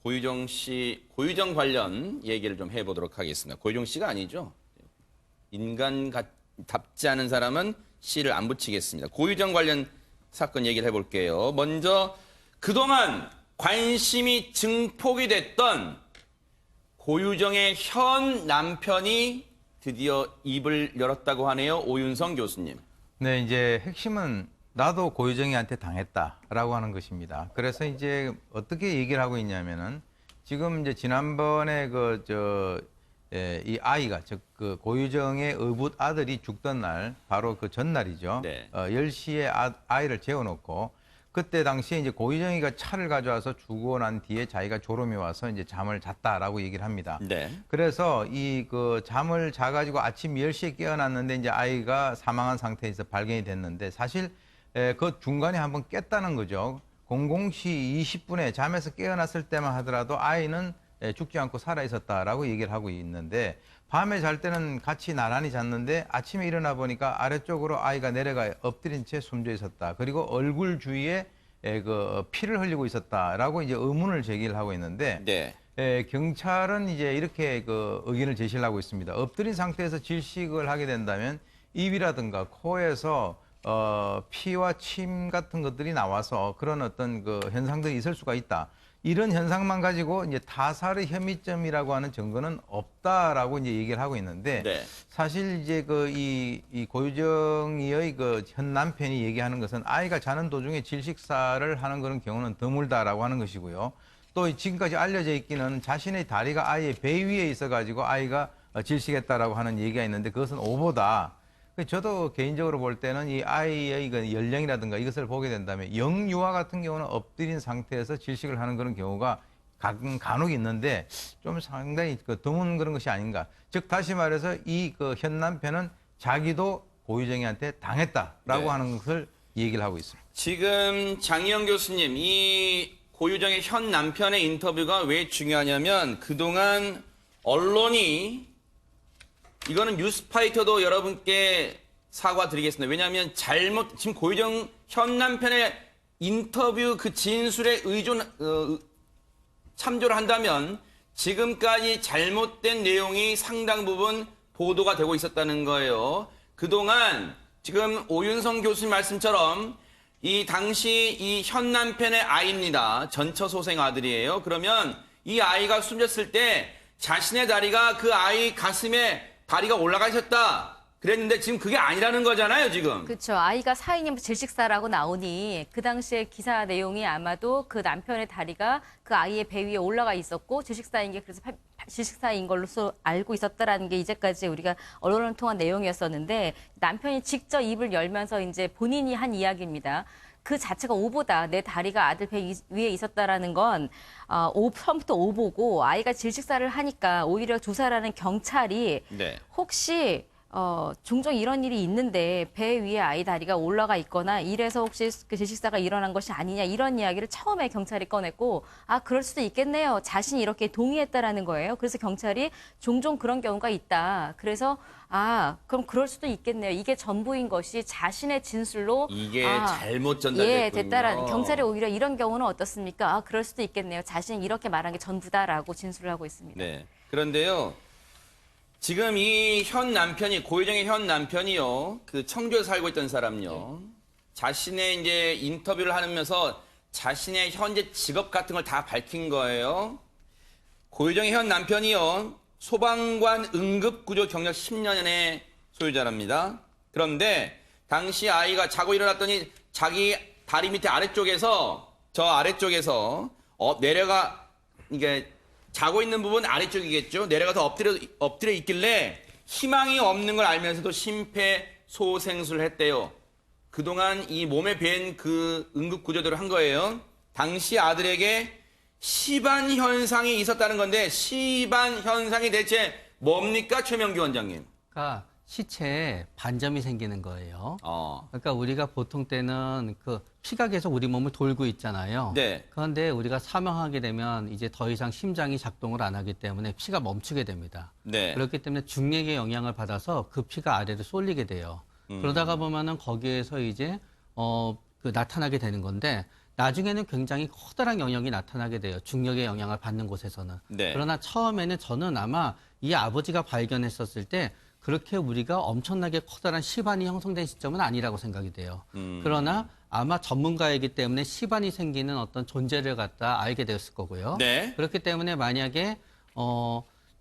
고유정 씨, 고유정 관련 얘기를 좀 해보도록 하겠습니다. 고유정 씨가 아니죠. 인간답지 않은 사람은 씨를 안 붙이겠습니다. 고유정 관련 사건 얘기를 해볼게요. 먼저 그동안 관심이 증폭이 됐던 고유정의 현 남편이 드디어 입을 열었다고 하네요. 오윤성 교수님. 네, 이제 핵심은 나도 고유정이한테 당했다라고 하는 것입니다. 그래서 이제 어떻게 얘기를 하고 있냐면은 지금 이제 지난번에 이 아이가 즉 그 고유정의 의붓 아들이 죽던 날 바로 그 전날이죠. 네. 10시에 아이를 재워놓고 그때 당시에 이제 고유정이가 차를 가져와서 주고 난 뒤에 자기가 졸음이 와서 이제 잠을 잤다라고 얘기를 합니다. 네. 그래서 이 그 잠을 자가지고 아침 10시에 깨어났는데 이제 아이가 사망한 상태에서 발견이 됐는데 사실 그 중간에 한번 깼다는 거죠. 00시 20분에 잠에서 깨어났을 때만 하더라도 아이는 죽지 않고 살아 있었다라고 얘기를 하고 있는데 밤에 잘 때는 같이 나란히 잤는데 아침에 일어나 보니까 아래쪽으로 아이가 내려가 엎드린 채 숨져 있었다. 그리고 얼굴 주위에 그 피를 흘리고 있었다라고 이제 의문을 제기를 하고 있는데 네. 경찰은 이제 이렇게 그 의견을 제시를 하고 있습니다. 엎드린 상태에서 질식을 하게 된다면 입이라든가 코에서 피와 침 같은 것들이 나와서 그런 어떤 그 현상들이 있을 수가 있다. 이런 현상만 가지고 이제 타살의 혐의점이라고 하는 증거는 없다라고 이제 얘기를 하고 있는데 네. 사실 이제 이 고유정이의 그 현 남편이 얘기하는 것은 아이가 자는 도중에 질식사를 하는 그런 경우는 드물다라고 하는 것이고요. 또 지금까지 알려져 있기는 자신의 다리가 아이의 배 위에 있어가지고 아이가 질식했다라고 하는 얘기가 있는데 그것은 오보다. 저도 개인적으로 볼 때는 이 아이의 그 연령이라든가 이것을 보게 된다면 영유아 같은 경우는 엎드린 상태에서 질식을 하는 그런 경우가 간혹 있는데 좀 상당히 드문 그런 것이 아닌가. 즉 다시 말해서 이 그 현 남편은 자기도 고유정이한테 당했다라고 네. 하는 것을 얘기를 하고 있습니다. 지금 장희영 교수님, 이 고유정의 현 남편의 인터뷰가 왜 중요하냐면 그동안 언론이 이거는 뉴스파이터도 여러분께 사과드리겠습니다. 왜냐하면 지금 고유정 현 남편의 인터뷰 그 진술에 참조를 한다면 지금까지 잘못된 내용이 상당 부분 보도가 되고 있었다는 거예요. 그동안 지금 오윤성 교수님 말씀처럼 이 당시 이 현 남편의 아이입니다. 전처소생 아들이에요. 그러면 이 아이가 숨졌을 때 자신의 다리가 그 아이 가슴에 다리가 올라가 있었다. 그랬는데 지금 그게 아니라는 거잖아요, 지금. 그렇죠. 아이가 사인이 질식사라고 나오니 그 당시에 기사 내용이 아마도 그 남편의 다리가 그 아이의 배 위에 올라가 있었고 질식사인 게 그래서 질식사인 걸로 알고 있었다라는 게 이제까지 우리가 언론을 통한 내용이었었는데 남편이 직접 입을 열면서 이제 본인이 한 이야기입니다. 그 자체가 오보다. 내 다리가 아들 배 위에 있었다라는 건 처음부터 오보고 아이가 질식사를 하니까 오히려 조사를 하는 경찰이 네. 혹시 종종 이런 일이 있는데 배 위에 아이 다리가 올라가 있거나 이래서 혹시 그 질식사가 일어난 것이 아니냐 이런 이야기를 처음에 경찰이 꺼냈고 그럴 수도 있겠네요. 자신이 이렇게 동의했다라는 거예요. 그래서 경찰이 종종 그런 경우가 있다. 그래서 그럼 그럴 수도 있겠네요. 이게 전부인 것이 자신의 진술로 이게 잘못 전달됐군요. 예, 됐다라는 경찰이 오히려 이런 경우는 어떻습니까? 그럴 수도 있겠네요. 자신이 이렇게 말한 게 전부다라고 진술을 하고 있습니다. 네. 그런데요. 지금 이 현 남편이 고유정의 현 남편이요. 그 청주에 살고 있던 사람요. 자신의 이제 인터뷰를 하면서 자신의 현재 직업 같은 걸 다 밝힌 거예요. 고유정의 현 남편이요. 소방관 응급구조 경력 10년의 소유자랍니다. 그런데 당시 아이가 자고 일어났더니 자기 다리 밑에 저 아래쪽에서 내려가 이게 자고 있는 부분 아래쪽이겠죠. 내려가서 엎드려 있길래 희망이 없는 걸 알면서도 심폐소생술을 했대요. 그동안 이 몸에 밴 그 응급구조들을 한 거예요. 당시 아들에게 시반 현상이 있었다는 건데 시반 현상이 대체 뭡니까, 최명규 원장님? 그러니까 시체에 반점이 생기는 거예요. 어. 그러니까 우리가 보통 때는 그 피가 계속 우리 몸을 돌고 있잖아요. 네. 그런데 우리가 사망하게 되면 이제 더 이상 심장이 작동을 안 하기 때문에 피가 멈추게 됩니다. 네. 그렇기 때문에 중력의 영향을 받아서 그 피가 아래로 쏠리게 돼요. 그러다가 보면은 거기에서 이제 나타나게 되는 건데 나중에는 굉장히 커다란 영향이 나타나게 돼요. 중력의 영향을 받는 곳에서는. 네. 그러나 처음에는 저는 아마 이 아버지가 발견했었을 때 그렇게 우리가 엄청나게 커다란 시반이 형성된 시점은 아니라고 생각이 돼요. 그러나 아마 전문가이기 때문에 시반이 생기는 어떤 존재를 갖다 알게 되었을 거고요. 네. 그렇기 때문에 만약에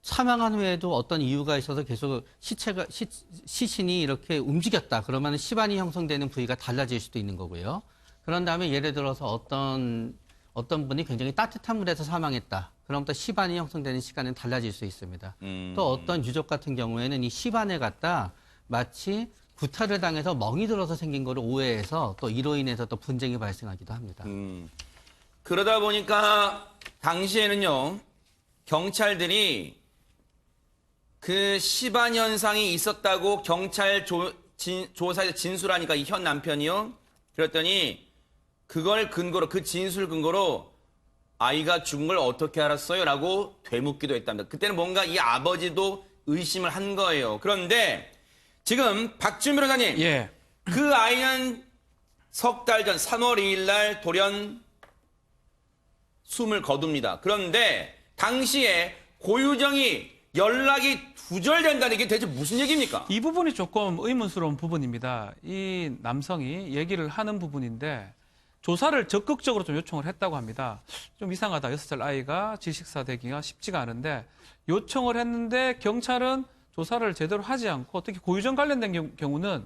사망한 후에도 어떤 이유가 있어서 계속 시신이 이렇게 움직였다. 그러면 시반이 형성되는 부위가 달라질 수도 있는 거고요. 그런 다음에 예를 들어서 어떤 분이 굉장히 따뜻한 물에서 사망했다. 그럼 또 시반이 형성되는 시간은 달라질 수 있습니다. 또 어떤 유족 같은 경우에는 이 시반을 갖다 마치 구타를 당해서 멍이 들어서 생긴 거를 오해해서 또 이로 인해서 또 분쟁이 발생하기도 합니다. 그러다 보니까 당시에는요, 경찰들이 그 시반 현상이 있었다고 경찰 조사에서 진술하니까 이 현 남편이요. 그랬더니 그걸 근거로, 그 진술 근거로 아이가 죽은 걸 어떻게 알았어요? 라고 되묻기도 했답니다. 그때는 뭔가 이 아버지도 의심을 한 거예요. 그런데 지금 박준 변호사님, 예. 그 아이는 석 달 전 3월 2일 날 돌연 숨을 거둡니다. 그런데 당시에 고유정이 연락이 두절된다는 게 대체 무슨 얘기입니까? 이 부분이 조금 의문스러운 부분입니다. 이 남성이 얘기를 하는 부분인데 조사를 적극적으로 좀 요청을 했다고 합니다. 좀 이상하다. 6살 아이가 질식사 되기가 쉽지가 않은데 요청을 했는데 경찰은 조사를 제대로 하지 않고 특히 고유정 관련된 경우는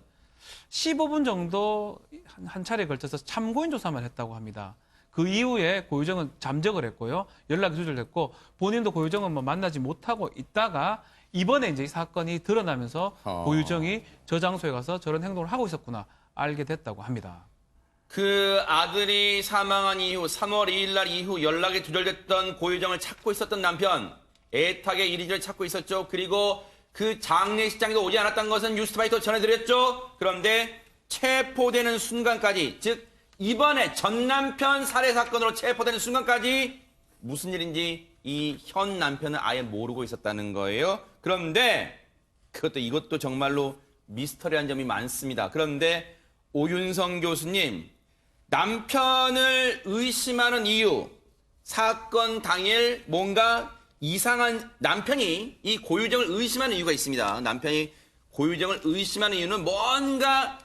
15분 정도 한 차례에 걸쳐서 참고인 조사만 했다고 합니다. 그 이후에 고유정은 잠적을 했고요. 연락이 두절됐고 본인도 고유정은 뭐 만나지 못하고 있다가 이번에 이제 이 사건이 드러나면서 고유정이 저 장소에 가서 저런 행동을 하고 있었구나 알게 됐다고 합니다. 그 아들이 사망한 이후 3월 2일 날 이후 연락이 두절됐던 고유정을 찾고 있었던 남편, 애타게 이리저리 찾고 있었죠. 그리고 그 장례식장에도 오지 않았던 것은 뉴스파이터 전해드렸죠. 그런데 체포되는 순간까지, 즉 이번에 전 남편 살해 사건으로 체포되는 순간까지 무슨 일인지 이 현 남편은 아예 모르고 있었다는 거예요. 그런데 이것도 정말로 미스터리한 점이 많습니다. 그런데 오윤성 교수님, 남편을 의심하는 이유, 사건 당일 뭔가 이상한, 남편이 이 고유정을 의심하는 이유가 있습니다. 남편이 고유정을 의심하는 이유는 뭔가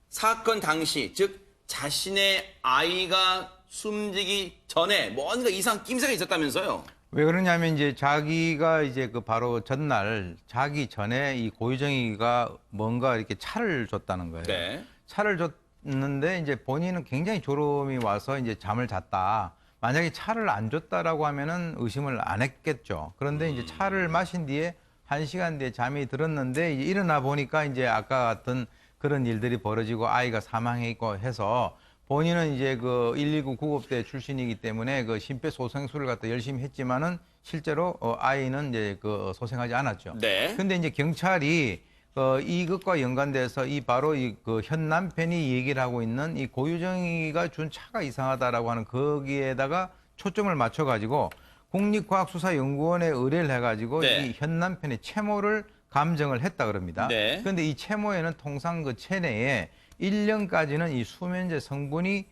사건 당시, 즉 자신의 아이가 숨지기 전에 뭔가 이상한 낌새가 있었다면서요. 왜 그러냐면 이제 자기가 이제 그 바로 전날 자기 전에 이 고유정이가 뭔가 이렇게 차를 줬다는 거예요. 네. 차를 줬는데 이제 본인은 굉장히 졸음이 와서 이제 잠을 잤다. 만약에 차를 안 줬다라고 하면은 의심을 안 했겠죠. 그런데 이제 차를 마신 뒤에 1시간 뒤에 잠이 들었는데 이제 일어나 보니까 이제 아까 같은 그런 일들이 벌어지고 아이가 사망해 있고 해서 본인은 이제 그 119 구급대 출신이기 때문에 그 심폐소생술을 갖다 열심히 했지만은 실제로 아이는 이제 그 소생하지 않았죠. 네. 근데 이제 경찰이 이것과 연관돼서 이 바로 이 그 현 남편이 얘기를 하고 있는 이 고유정이가 준 차가 이상하다라고 하는 거기에다가 초점을 맞춰가지고 국립과학수사연구원에 의뢰를 해가지고 네. 이 현 남편의 채모를 감정을 했다 그럽니다. 네. 그런데 이 채모에는 통상 그 체내에 1년까지는 이 수면제 성분이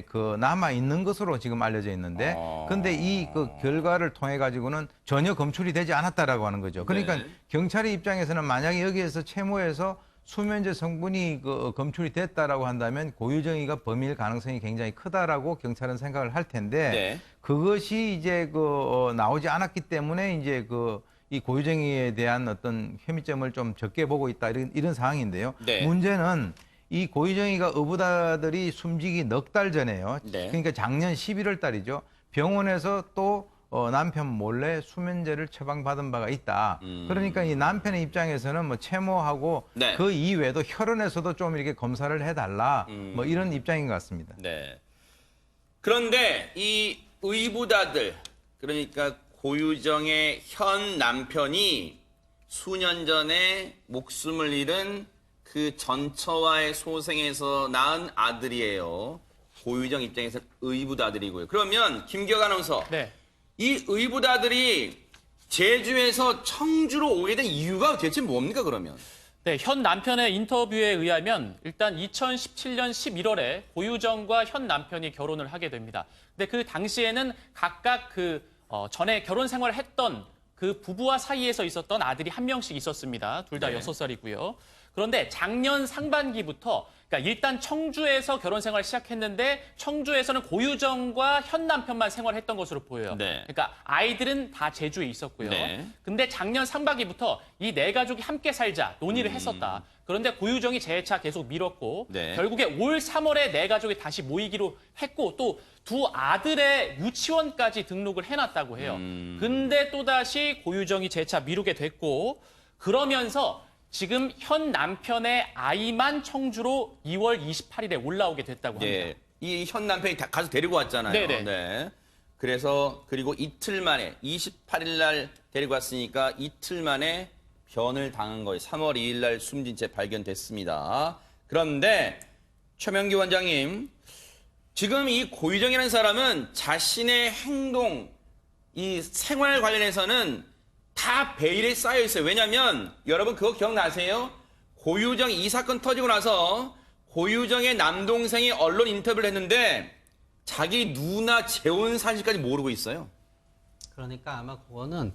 그 남아 있는 것으로 지금 알려져 있는데, 근데 이 그 결과를 통해 가지고는 전혀 검출이 되지 않았다라고 하는 거죠. 그러니까 네. 경찰의 입장에서는 만약에 여기에서 채모에서 수면제 성분이 그 검출이 됐다라고 한다면 고유정이가 범인일 가능성이 굉장히 크다라고 경찰은 생각을 할 텐데, 네. 그것이 이제 그 나오지 않았기 때문에 이제 그 이 고유정이에 대한 어떤 혐의점을 좀 적게 보고 있다 이런 상황인데요. 네. 문제는 이 고유정이가 어부다들이 숨지기 넉 달 전에요. 네. 그러니까 작년 11월 달이죠. 병원에서 또 남편 몰래 수면제를 처방받은 바가 있다. 그러니까 이 남편의 입장에서는 뭐 채모하고 네. 그 이외에도 혈흔에서도 좀 이렇게 검사를 해달라. 뭐 이런 입장인 것 같습니다. 네. 그런데 이 의부다들, 그러니까 고유정의 현 남편이 수년 전에 목숨을 잃은 그 전처와의 소생에서 낳은 아들이에요. 고유정 입장에서 의부다들이고요. 그러면 김기혁 아나운서, 네. 이 의부다들이 제주에서 청주로 오게 된 이유가 대체 뭡니까 그러면? 네, 현 남편의 인터뷰에 의하면 일단 2017년 11월에 고유정과 현 남편이 결혼을 하게 됩니다. 근데 그 당시에는 각각 전에 결혼 생활을 했던 그 부부와 사이에서 있었던 아들이 한 명씩 있었습니다. 둘 다 네. 6살이고요. 그런데 작년 상반기부터 그러니까 일단 청주에서 결혼 생활을 시작했는데 청주에서는 고유정과 현 남편만 생활했던 것으로 보여요. 네. 그러니까 아이들은 다 제주에 있었고요. 네. 근데 작년 상반기부터 이 네 가족이 함께 살자 논의를 했었다. 그런데 고유정이 재차 계속 미뤘고 네. 결국에 올 3월에 네 가족이 다시 모이기로 했고 또 두 아들의 유치원까지 등록을 해놨다고 해요. 근데 또다시 고유정이 재차 미루게 됐고 그러면서 지금 현 남편의 아이만 청주로 2월 28일에 올라오게 됐다고 합니다. 예. 이 현 남편이 가서 데리고 왔잖아요. 네네. 네. 그래서 그리고 이틀 만에 28일 날 데리고 왔으니까 이틀 만에 변을 당한 거예요. 3월 2일 날 숨진 채 발견됐습니다. 그런데 최명기 원장님, 지금 이 고유정이라는 사람은 자신의 행동, 이 생활 관련해서는 다 베일에 쌓여 있어요. 왜냐하면 여러분 그거 기억나세요? 고유정 이 사건 터지고 나서 고유정의 남동생이 언론 인터뷰를 했는데 자기 누나 재혼 사실까지 모르고 있어요. 그러니까 아마 그거는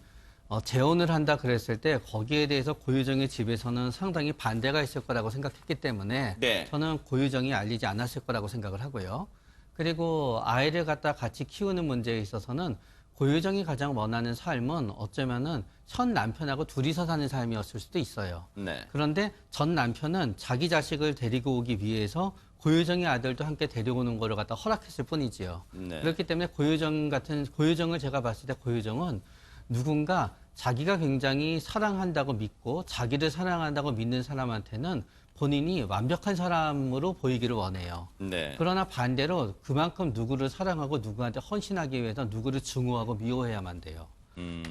재혼을 한다 그랬을 때 거기에 대해서 고유정의 집에서는 상당히 반대가 있을 거라고 생각했기 때문에 네. 저는 고유정이 알리지 않았을 거라고 생각을 하고요. 그리고 아이를 갖다 같이 키우는 문제에 있어서는 고유정이 가장 원하는 삶은 어쩌면은 현 남편하고 둘이서 사는 삶이었을 수도 있어요. 네. 그런데 전 남편은 자기 자식을 데리고 오기 위해서 고유정의 아들도 함께 데려오는 거를 갖다 허락했을 뿐이지요. 네. 그렇기 때문에 고유정을 제가 봤을 때 고유정은 누군가 자기가 굉장히 사랑한다고 믿고 자기를 사랑한다고 믿는 사람한테는 본인이 완벽한 사람으로 보이기를 원해요. 네. 그러나 반대로 그만큼 누구를 사랑하고 누구한테 헌신하기 위해서 누구를 증오하고 미워해야만 돼요.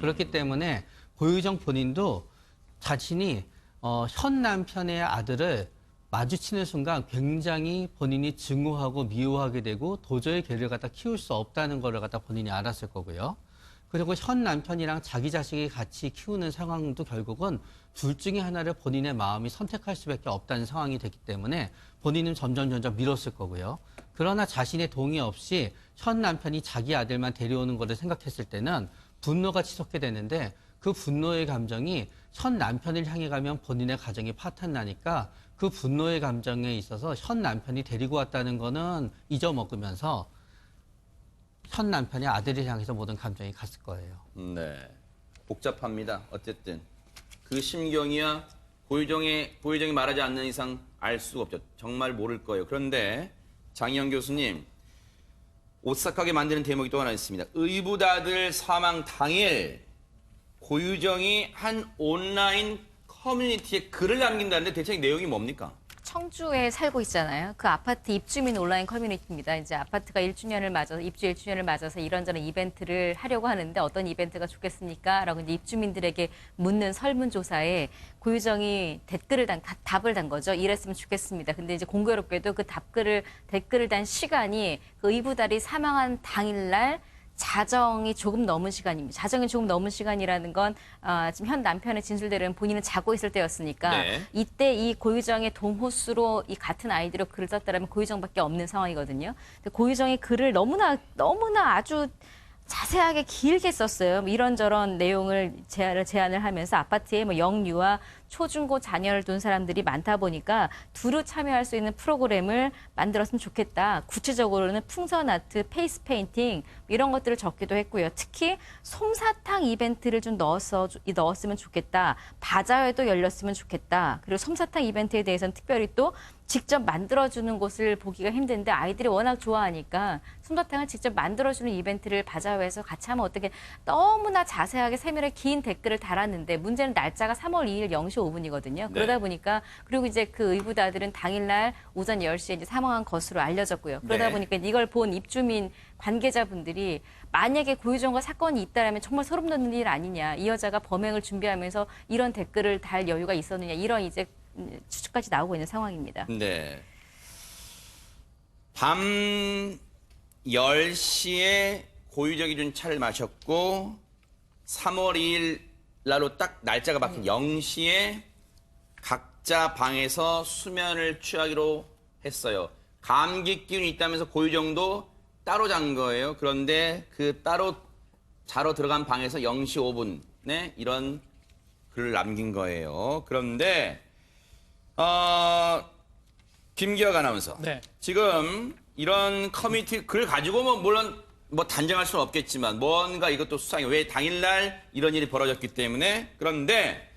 그렇기 때문에 고유정 본인도 자신이 현 남편의 아들을 마주치는 순간 굉장히 본인이 증오하고 미워하게 되고 도저히 걔를 갖다 키울 수 없다는 걸 갖다 본인이 알았을 거고요. 그리고 현 남편이랑 자기 자식이 같이 키우는 상황도 결국은 둘 중에 하나를 본인의 마음이 선택할 수밖에 없다는 상황이 됐기 때문에 본인은 점점 미뤘을 거고요. 그러나 자신의 동의 없이 현 남편이 자기 아들만 데려오는 것을 생각했을 때는 분노가 치솟게 되는데 그 분노의 감정이 현 남편을 향해 가면 본인의 가정이 파탄나니까 그 분노의 감정에 있어서 현 남편이 데리고 왔다는 거는 잊어먹으면서 현 남편이 아들을 향해서 모든 감정이 갔을 거예요. 네. 복잡합니다. 어쨌든 그 심경이야 고유정이 말하지 않는 이상 알 수가 없죠. 정말 모를 거예요. 그런데 장희영 교수님, 오싹하게 만드는 대목이 또 하나 있습니다. 의붓아들 사망 당일 고유정이 한 온라인 커뮤니티에 글을 남긴다는데 대체 내용이 뭡니까? 청주에 살고 있잖아요. 그 아파트 입주민 온라인 커뮤니티입니다. 이제 아파트가 1주년을 맞아서 입주 1주년을 맞아서 이런저런 이벤트를 하려고 하는데 어떤 이벤트가 좋겠습니까? 라고 이제 입주민들에게 묻는 설문조사에 고유정이 답을 단 거죠. 이랬으면 좋겠습니다. 근데 이제 공교롭게도 그 댓글을 단 시간이 그 의붓아들이 사망한 당일날 자정이 조금 넘은 시간입니다. 자정이 조금 넘은 시간이라는 건 지금 현 남편의 진술대로는 본인은 자고 있을 때였으니까 네. 이때 이 고유정의 동호수로 이 같은 아이디로 글을 썼다라면 고유정밖에 없는 상황이거든요. 근데 고유정이 글을 너무나 아주 자세하게 길게 썼어요. 이런저런 내용을 제안을 하면서 아파트에 뭐 영유아 초중고 자녀를 둔 사람들이 많다 보니까 두루 참여할 수 있는 프로그램을 만들었으면 좋겠다. 구체적으로는 풍선 아트, 페이스 페인팅 이런 것들을 적기도 했고요. 특히 솜사탕 이벤트를 좀 넣었으면 좋겠다. 바자회도 열렸으면 좋겠다. 그리고 솜사탕 이벤트에 대해서는 특별히 또 직접 만들어주는 곳을 보기가 힘든데 아이들이 워낙 좋아하니까 솜사탕을 직접 만들어주는 이벤트를 바자회에서 같이 하면 어떻게 너무나 자세하게 세밀하게 긴 댓글을 달았는데 문제는 날짜가 3월 2일 0시 5분이거든요. 그러다 보니까 그리고 이제 그 의붓아들은 당일날 오전 10시에 이제 사망한 것으로 알려졌고요. 그러다 네. 보니까 이걸 본 입주민 관계자분들이 만약에 고유정과 사건이 있다라면 정말 소름 돋는 일 아니냐. 이 여자가 범행을 준비하면서 이런 댓글을 달 여유가 있었느냐. 이런 이제 추측까지 나오고 있는 상황입니다. 네. 밤 10시에 고유정이 준 차를 마셨고 3월 2일 날로 딱 날짜가 박힌 0시에 각자 방에서 수면을 취하기로 했어요. 감기 기운이 있다면서 고유정도 따로 잔 거예요. 그런데 그 따로 자러 들어간 방에서 0시 5분에 이런 글을 남긴 거예요. 그런데 김기혁 아나운서. 네. 지금 이런 커뮤니티 글 가지고 물론 단정할 수는 없겠지만 뭔가 이것도 수상해. 왜 당일날 이런 일이 벌어졌기 때문에. 그런데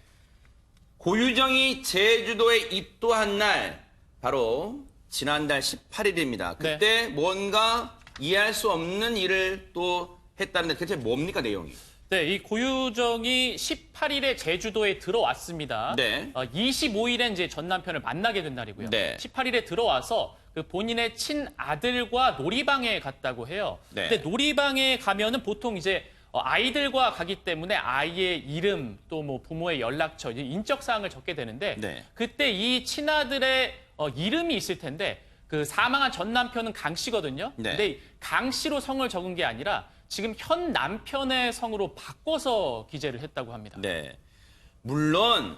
고유정이 제주도에 입도한 날 바로 지난달 18일입니다. 그때 뭔가 이해할 수 없는 일을 또 했다는데 대체 뭡니까 내용이? 네, 이 고유정이 18일에 제주도에 들어왔습니다. 네. 25일엔 이제 전 남편을 만나게 된 날이고요. 네. 18일에 들어와서 그 본인의 친아들과 놀이방에 갔다고 해요. 네. 근데 놀이방에 가면은 보통 이제 아이들과 가기 때문에 아이의 이름 또 뭐 부모의 연락처, 인적 사항을 적게 되는데 네. 그때 이 친아들의 이름이 있을 텐데 그 사망한 전 남편은 강 씨거든요. 네. 근데 강 씨로 성을 적은 게 아니라 지금 현 남편의 성으로 바꿔서 기재를 했다고 합니다. 네. 물론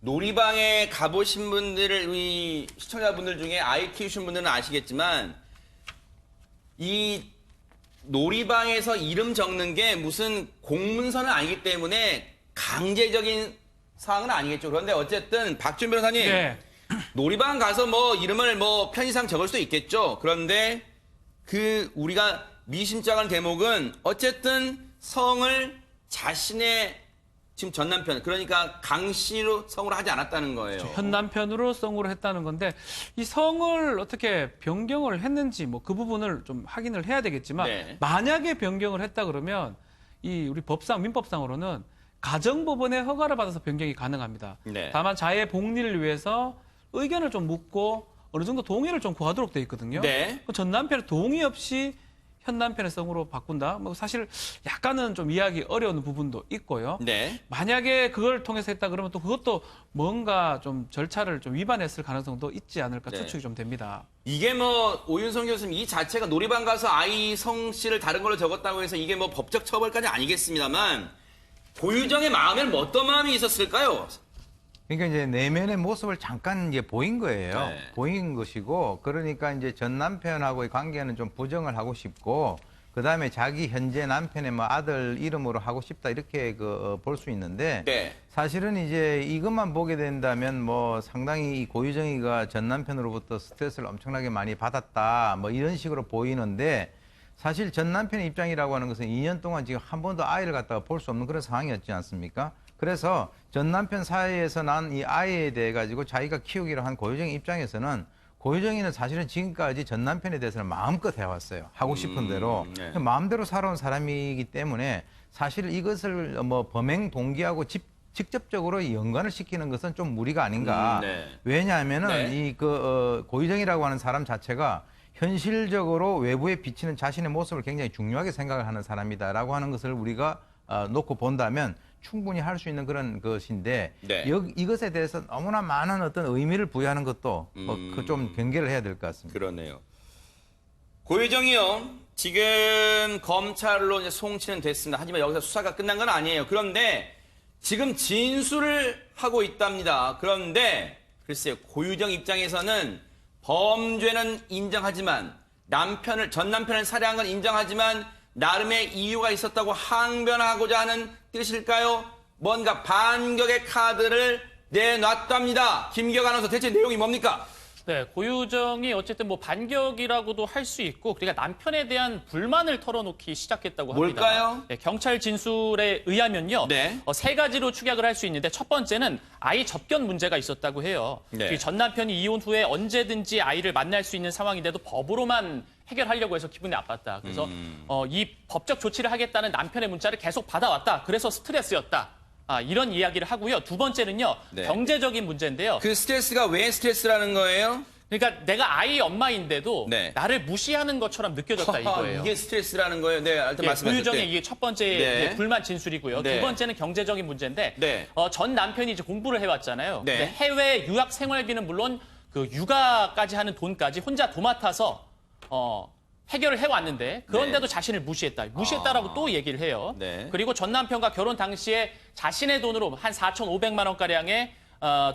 놀이방에 가보신 분들을 우리 시청자분들 중에 아이 키우신 분들은 아시겠지만 이 놀이방에서 이름 적는 게 무슨 공문서는 아니기 때문에 강제적인 사항은 아니겠죠. 그런데 어쨌든 박준 변호사님 네. 놀이방 가서 이름을 편의상 적을 수도 있겠죠. 그런데 우리가 미심쩍은 대목은 어쨌든 성을 자신의 지금 전 남편 그러니까 강 씨로 성으로 하지 않았다는 거예요. 현 남편으로 성으로 했다는 건데 이 성을 어떻게 변경을 했는지 그 부분을 좀 확인을 해야 되겠지만 네. 만약에 변경을 했다 그러면 이 우리 법상 민법상으로는 가정법원의 허가를 받아서 변경이 가능합니다. 네. 다만 자의 복리를 위해서 의견을 좀 묻고 어느 정도 동의를 좀 구하도록 돼 있거든요. 네. 전 남편의 동의 없이 현 남편의 성으로 바꾼다. 사실 약간은 좀 이해하기 어려운 부분도 있고요. 네. 만약에 그걸 통해서 했다 그러면 또 그것도 뭔가 좀 절차를 좀 위반했을 가능성도 있지 않을까 네. 추측이 좀 됩니다. 이게 오윤성 교수님 이 자체가 놀이방 가서 아이 성씨를 다른 걸로 적었다고 해서 이게 법적 처벌까지 아니겠습니다만 고유정의 마음에는 어떤 마음이 있었을까요? 그러니까 이제 내면의 모습을 잠깐 이제 보인 거예요. 네. 보인 것이고, 그러니까 이제 전 남편하고의 관계는 좀 부정을 하고 싶고, 그 다음에 자기 현재 남편의 아들 이름으로 하고 싶다 이렇게 볼 수 있는데, 네. 사실은 이제 이것만 보게 된다면 상당히 이 고유정이가 전 남편으로부터 스트레스를 엄청나게 많이 받았다 이런 식으로 보이는데, 사실 전 남편의 입장이라고 하는 것은 2년 동안 지금 한 번도 아이를 갖다가 볼 수 없는 그런 상황이었지 않습니까? 그래서 전 남편 사이에서 난 이 아이에 대해 가지고 자기가 키우기로 한 고유정 입장에서는 고유정이는 사실은 지금까지 전 남편에 대해서는 마음껏 해왔어요. 하고 싶은 대로. 네. 마음대로 살아온 사람이기 때문에 사실 이것을 범행 동기하고 직접적으로 연관을 시키는 것은 좀 무리가 아닌가. 네. 왜냐하면은 네. 고유정이라고 하는 사람 자체가 현실적으로 외부에 비치는 자신의 모습을 굉장히 중요하게 생각을 하는 사람이다라고 하는 것을 우리가 놓고 본다면 충분히 할 수 있는 그런 것인데 네. 이것에 대해서 너무나 많은 어떤 의미를 부여하는 것도 좀 경계를 해야 될 것 같습니다. 그러네요. 고유정이요. 지금 검찰로 이제 송치는 됐습니다. 하지만 여기서 수사가 끝난 건 아니에요. 그런데 지금 진술을 하고 있답니다. 그런데 글쎄요. 고유정 입장에서는 범죄는 인정하지만 전 남편을 살해한 건 인정하지만 나름의 이유가 있었다고 항변하고자 하는 뜻일까요? 뭔가 반격의 카드를 내놨답니다. 김기혁 아나운서 대체 내용이 뭡니까? 네, 고유정이 어쨌든 반격이라고도 할 수 있고, 그러니까 남편에 대한 불만을 털어놓기 시작했다고 합니다. 뭘까요? 네, 경찰 진술에 의하면요, 네. 세 가지로 축약을 할 수 있는데 첫 번째는 아이 접견 문제가 있었다고 해요. 네. 전 남편이 이혼 후에 언제든지 아이를 만날 수 있는 상황인데도 법으로만 해결하려고 해서 기분이 나빴다. 그래서 이 법적 조치를 하겠다는 남편의 문자를 계속 받아왔다. 그래서 스트레스였다. 이런 이야기를 하고요. 두 번째는요, 네. 경제적인 문제인데요. 그 스트레스가 왜 스트레스라는 거예요? 그러니까 내가 아이 엄마인데도 네. 나를 무시하는 것처럼 느껴졌다 이거예요. 이게 스트레스라는 거예요. 네, 하여튼 말씀하셨죠. 고유정의 이게 첫 번째 네. 불만 진술이고요. 네. 두 번째는 경제적인 문제인데 네. 전 남편이 이제 공부를 해왔잖아요. 네. 근데 해외 유학 생활비는 물론 그 육아까지 하는 돈까지 혼자 도맡아서 해결을 해왔는데 그런데도 자신을 무시했다. 무시했다라고 또 얘기를 해요. 네. 그리고 전 남편과 결혼 당시에 자신의 돈으로 한 4,500만 원가량의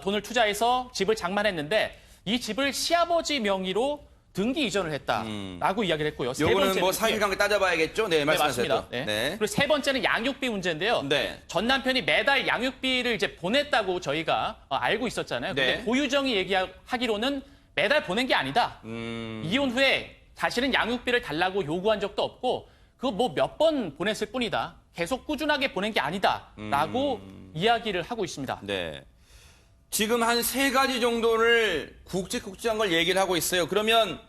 돈을 투자해서 집을 장만했는데 이 집을 시아버지 명의로 등기 이전을 했다라고 이야기를 했고요. 세 요거는 번째는 뭐 사실관계 따져봐야겠죠? 네, 네, 말씀하세요. 맞습니다. 또. 네. 네. 그리고 세 번째는 양육비 문제인데요. 네. 전 남편이 매달 양육비를 이제 보냈다고 저희가 알고 있었잖아요. 근데 네. 고유정이 얘기하기로는 매달 보낸 게 아니다. 이혼 후에 다시는 양육비를 달라고 요구한 적도 없고 그거 뭐 몇 번 보냈을 뿐이다. 계속 꾸준하게 보낸 게 아니다라고 이야기를 하고 있습니다. 네. 지금 한 3가지 정도를 굵직굵직한 걸 얘기를 하고 있어요. 그러면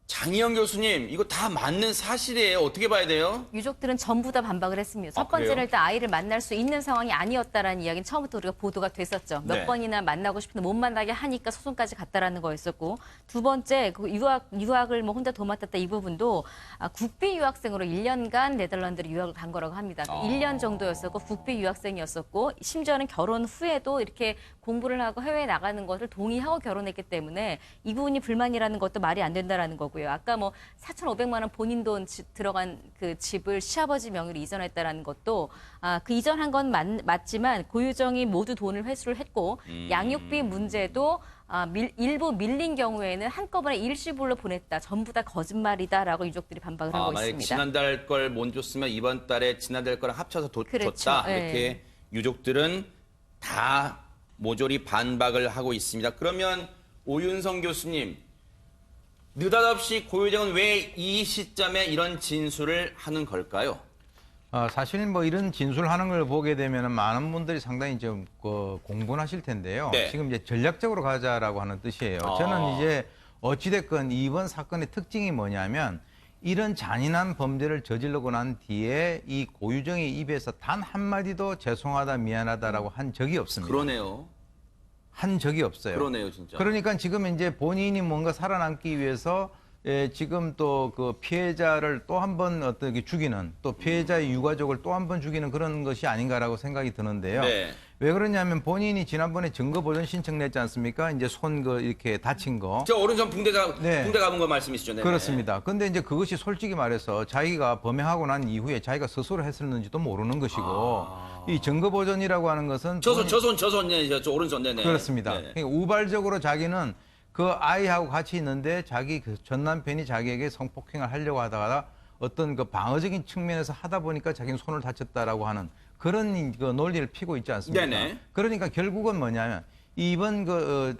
장희영 교수님, 이거 다 맞는 사실이에요. 어떻게 봐야 돼요? 유족들은 전부 다 반박을 했습니다. 첫 그래요? 번째는 일단 아이를 만날 수 있는 상황이 아니었다라는 이야기는 처음부터 우리가 보도가 됐었죠. 몇 네. 번이나 만나고 싶은데 못 만나게 하니까 소송까지 갔다라는 거였었고, 두 번째 그 유학을 뭐 혼자 도맡았다 이 부분도 국비 유학생으로 1년간 네덜란드로 유학을 간 거라고 합니다. 1년 정도였었고 국비 유학생이었었고 심지어는 결혼 후에도 이렇게 공부를 하고 해외에 나가는 것을 동의하고 결혼했기 때문에 이 부분이 불만이라는 것도 말이 안 된다라는 거고요. 아까 뭐 4,500만 원 본인 돈 들어간 그 집을 시아버지 명의로 이전했다라는 것도 그 이전한 건 맞지만 고유정이 모두 돈을 회수를 했고 양육비 문제도 일부 밀린 경우에는 한꺼번에 일시불로 보냈다. 전부 다 거짓말이다라고 유족들이 반박을 하고 만약에 있습니다. 지난달 걸 못 줬으면 이번 달에 지난달 거랑 합쳐서 그렇죠. 줬다. 네. 이렇게 유족들은 다 모조리 반박을 하고 있습니다. 그러면 오윤성 교수님, 느닷없이 고유정은 왜 이 시점에 이런 진술을 하는 걸까요? 사실 뭐 이런 진술하는 걸 보게 되면 많은 분들이 상당히 좀 공분하실 텐데요. 네. 지금 이제 전략적으로 가자라고 하는 뜻이에요. 저는 이제 어찌됐건 이번 사건의 특징이 뭐냐면 이런 잔인한 범죄를 저지르고 난 뒤에 이 고유정의 입에서 단 한마디도 죄송하다 미안하다라고 한 적이 없습니다. 그러네요. 한 적이 없어요. 그러네요, 진짜. 그러니까 지금 이제 본인이 뭔가 살아남기 위해서 지금 또 그 피해자를 또 한 번 어떻게 죽이는 또 피해자의 유가족을 또 한 번 죽이는 그런 것이 아닌가라고 생각이 드는데요. 네. 왜 그러냐면 본인이 지난번에 증거 보전 신청 냈지 않습니까? 이제 손 이렇게 다친 거. 저 오른손 붕대 네. 감은 거 말씀이시죠? 네. 그렇습니다. 근데 이제 그것이 솔직히 말해서 자기가 범행하고 난 이후에 자기가 스스로 했었는지도 모르는 것이고 이 증거 보전이라고 하는 것은 저 오른손, 네네. 그렇습니다. 네. 그러니까 우발적으로 자기는 그 아이하고 같이 있는데 자기 그 전 남편이 자기에게 성폭행을 하려고 하다가 어떤 그 방어적인 측면에서 하다 보니까 자기는 손을 다쳤다라고 하는 그런 그 논리를 피고 있지 않습니까? 네네. 그러니까 결국은 뭐냐면 이번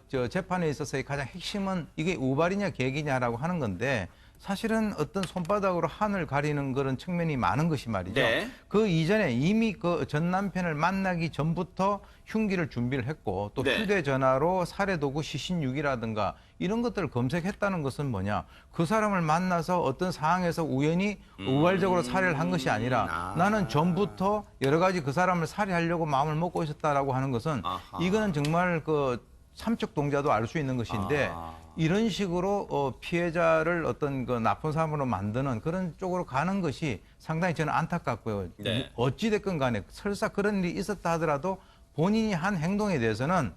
저 재판에 있어서의 가장 핵심은 이게 우발이냐 계기냐라고 하는 건데 사실은 어떤 손바닥으로 하늘 가리는 그런 측면이 많은 것이 말이죠. 네. 그 이전에 이미 그 전 남편을 만나기 전부터 흉기를 준비를 했고 또 네. 휴대전화로 살해도구 시신유기라든가 이런 것들을 검색했다는 것은 뭐냐. 그 사람을 만나서 어떤 상황에서 우연히 우발적으로 살해를 한 것이 아니라 나는 전부터 여러 가지 그 사람을 살해하려고 마음을 먹고 있었다라고 하는 것은 이거는 정말 그 삼척 동자도 알 수 있는 것인데 이런 식으로 피해자를 어떤 그 나쁜 사람으로 만드는 그런 쪽으로 가는 것이 상당히 저는 안타깝고요. 네. 어찌됐건 간에 설사 그런 일이 있었다 하더라도 본인이 한 행동에 대해서는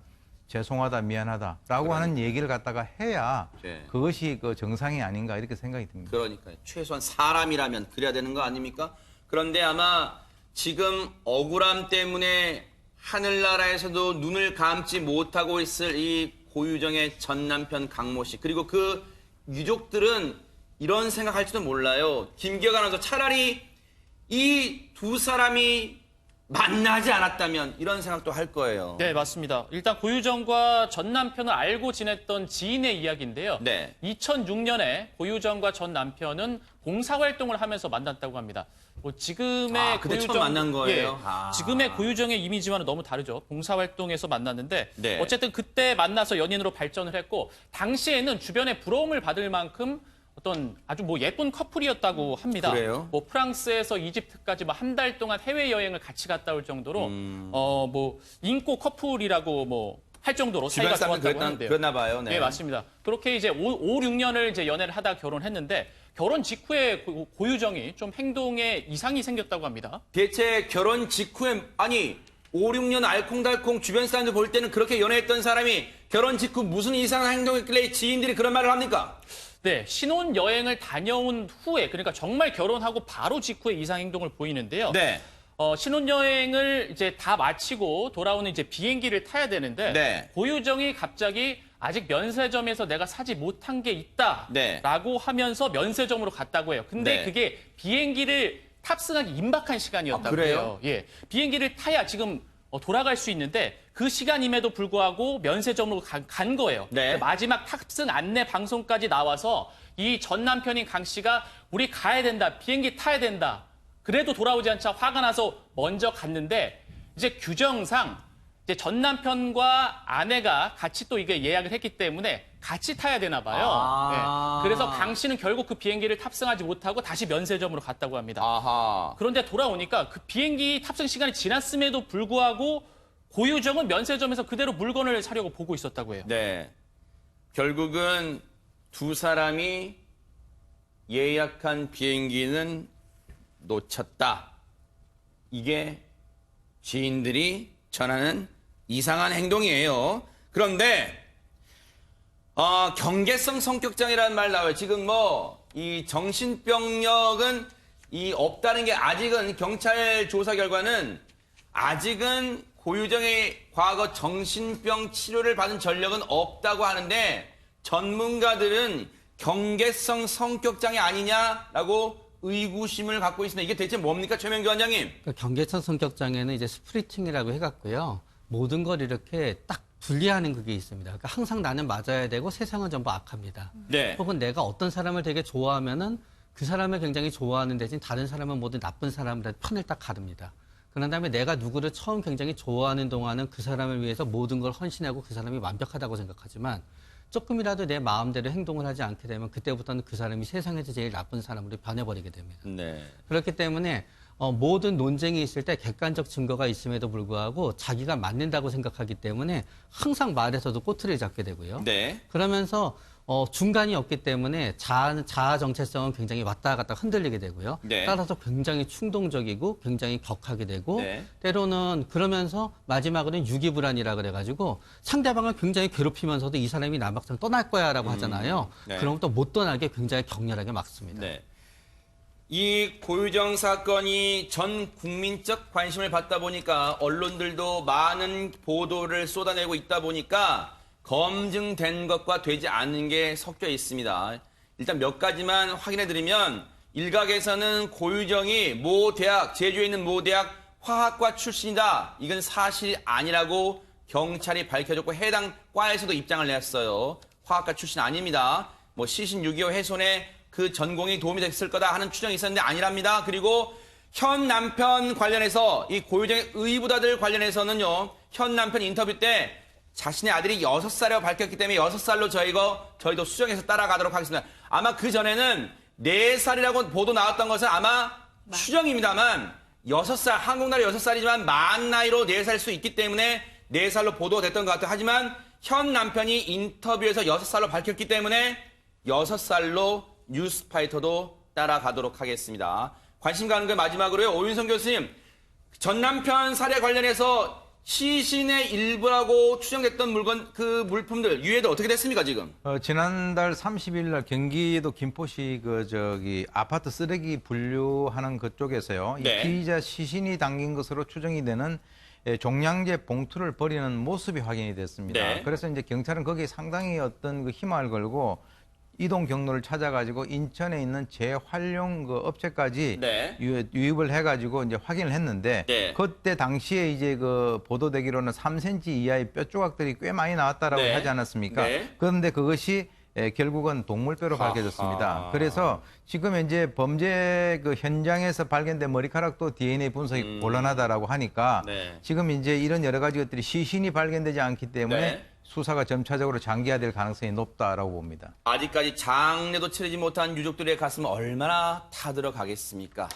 죄송하다 미안하다라고 하는 얘기를 갖다가 해야 네. 그것이 그 정상이 아닌가 이렇게 생각이 듭니다. 그러니까요. 최소한 사람이라면 그래야 되는 거 아닙니까? 그런데 아마 지금 억울함 때문에 하늘나라에서도 눈을 감지 못하고 있을 이 고유정의 전 남편 강모 씨 그리고 그 유족들은 이런 생각할지도 몰라요. 김기혁 아나운서 차라리 이 두 사람이 만나지 않았다면 이런 생각도 할 거예요. 네, 맞습니다. 일단 고유정과 전 남편을 알고 지냈던 지인의 이야기인데요. 네. 2006년에 고유정과 전 남편은 봉사활동을 하면서 만났다고 합니다. 뭐 지금의 그때 처음 만난 거예요? 예, 지금의 고유정의 이미지와는 너무 다르죠. 봉사활동에서 만났는데 네. 어쨌든 그때 만나서 연인으로 발전을 했고 당시에는 주변에 부러움을 받을 만큼 어떤 아주 뭐 예쁜 커플이었다고 합니다. 그래요? 뭐 프랑스에서 이집트까지 뭐 한 달 동안 해외 여행을 같이 갔다 올 정도로 뭐 인고 커플이라고 뭐 할 정도로 주변 사이가 사람들 좋았다고 하는데요. 그랬나 봐요. 네. 네, 맞습니다. 그렇게 이제 5, 6년을 이제 연애를 하다 결혼했는데 결혼 직후에 고유정이 좀 행동에 이상이 생겼다고 합니다. 대체 결혼 직후에 아니 5, 6년 알콩달콩 주변 사람들 볼 때는 그렇게 연애했던 사람이 결혼 직후 무슨 이상한 행동했길래 지인들이 그런 말을 합니까? 네, 신혼 여행을 다녀온 후에 그러니까 정말 결혼하고 바로 직후에 이상 행동을 보이는데요. 네. 신혼여행을 이제 다 마치고 돌아오는 이제 비행기를 타야 되는데 네. 고유정이 갑자기 아직 면세점에서 내가 사지 못한 게 있다라고 네. 하면서 면세점으로 갔다고 해요. 근데 네. 그게 비행기를 탑승하기 임박한 시간이었다고 아, 그래요? 해요. 예, 비행기를 타야 지금 돌아갈 수 있는데 그 시간임에도 불구하고 면세점으로 간 거예요. 네. 마지막 탑승 안내 방송까지 나와서 이 전 남편인 강 씨가 우리 가야 된다, 비행기 타야 된다. 그래도 돌아오지 않자 화가 나서 먼저 갔는데 이제 규정상 이제 전 남편과 아내가 같이 또 이게 예약을 했기 때문에 같이 타야 되나 봐요. 아. 네. 그래서 강 씨는 결국 그 비행기를 탑승하지 못하고 다시 면세점으로 갔다고 합니다. 아하. 그런데 돌아오니까 그 비행기 탑승 시간이 지났음에도 불구하고 고유정은 면세점에서 그대로 물건을 사려고 보고 있었다고 해요. 네. 결국은 두 사람이 예약한 비행기는 놓쳤다. 이게 지인들이 전하는 이상한 행동이에요. 그런데 경계성 성격장애라는 말 나와요. 지금 이 정신병력은 없다는 게 아직은 경찰 조사 결과는 아직은 고유정의 과거 정신병 치료를 받은 전력은 없다고 하는데 전문가들은 경계성 성격장애 아니냐라고 의구심을 갖고 있습니다. 이게 대체 뭡니까, 최명규 원장님? 그러니까 경계성 성격 장애는 이제 스프리팅이라고 해갖고요. 모든 걸 이렇게 딱 분리하는 그게 있습니다. 그러니까 항상 나는 맞아야 되고 세상은 전부 악합니다. 네. 혹은 내가 어떤 사람을 되게 좋아하면은 그 사람을 굉장히 좋아하는 대신 다른 사람은 모두 나쁜 사람이라 편을 딱 가릅니다. 그런 다음에 내가 누구를 처음 굉장히 좋아하는 동안은 그 사람을 위해서 모든 걸 헌신하고 그 사람이 완벽하다고 생각하지만 조금이라도 내 마음대로 행동을 하지 않게 되면 그때부터는 그 사람이 세상에서 제일 나쁜 사람으로 변해버리게 됩니다. 네. 그렇기 때문에 모든 논쟁이 있을 때 객관적 증거가 있음에도 불구하고 자기가 맞는다고 생각하기 때문에 항상 말에서도 꼬투리를 잡게 되고요. 네. 그러면서 중간이 없기 때문에 자아 정체성은 굉장히 왔다 갔다 흔들리게 되고요. 네. 따라서 굉장히 충동적이고 굉장히 격하게 되고 네. 때로는 그러면서 마지막으로는 유기불안이라 그래가지고 상대방을 굉장히 괴롭히면서도 이 사람이 나 막상 떠날 거야라고 하잖아요. 네. 그럼 또 못 떠나게 굉장히 격렬하게 막습니다. 네. 이 고유정 사건이 전 국민적 관심을 받다 보니까 언론들도 많은 보도를 쏟아내고 있다 보니까 검증된 것과 되지 않는 게 섞여 있습니다. 일단 몇 가지만 확인해 드리면 일각에서는 고유정이 모 대학, 제주에 있는 모 대학 화학과 출신이다. 이건 사실이 아니라고 경찰이 밝혀줬고 해당 과에서도 입장을 냈어요. 화학과 출신 아닙니다. 시신 6.25 훼손에 그 전공이 도움이 됐을 거다 하는 추정이 있었는데 아니랍니다. 그리고 현 남편 관련해서 이 고유정의 의부다들 관련해서는요. 현 남편 인터뷰 때 자신의 아들이 6살이라고 밝혔기 때문에 6살로 저희도 수정해서 따라가도록 하겠습니다. 아마 그 전에는 4살이라고 보도 나왔던 것은 아마 추정입니다만 6살, 한국 나라 6살이지만 만 나이로 4살 수 있기 때문에 4살로 보도가 됐던 것 같아요. 하지만 현 남편이 인터뷰에서 6살로 밝혔기 때문에 6살로 뉴스파이터도 따라가도록 하겠습니다. 관심 가는 거 마지막으로요. 오윤성 교수님, 전 남편 살해 관련해서 시신의 일부라고 추정됐던 물품들 유해도 어떻게 됐습니까 지금? 지난달 30일 날 경기도 김포시 아파트 쓰레기 분류하는 그쪽에서요. 네. 이 피의자 시신이 담긴 것으로 추정이 되는 종량제 봉투를 버리는 모습이 확인이 됐습니다. 네. 그래서 이제 경찰은 거기에 상당히 어떤 힘을 걸고 이동 경로를 찾아가지고 인천에 있는 재활용 업체까지 네. 유입을 해가지고 이제 확인을 했는데 네. 그때 당시에 이제 보도되기로는 3cm 이하의 뼈 조각들이 꽤 많이 나왔다라고 네. 하지 않았습니까? 네. 그런데 그것이 결국은 동물뼈로 밝혀졌습니다. 하하. 그래서 지금 이제 범죄 현장에서 발견된 머리카락도 DNA 분석이 곤란하다라고 하니까 네. 지금 이제 이런 여러 가지 것들이 시신이 발견되지 않기 때문에 네. 수사가 점차적으로 장기화될 가능성이 높다라고 봅니다. 아직까지 장례도 치르지 못한 유족들의 가슴은 얼마나 타들어가겠습니까?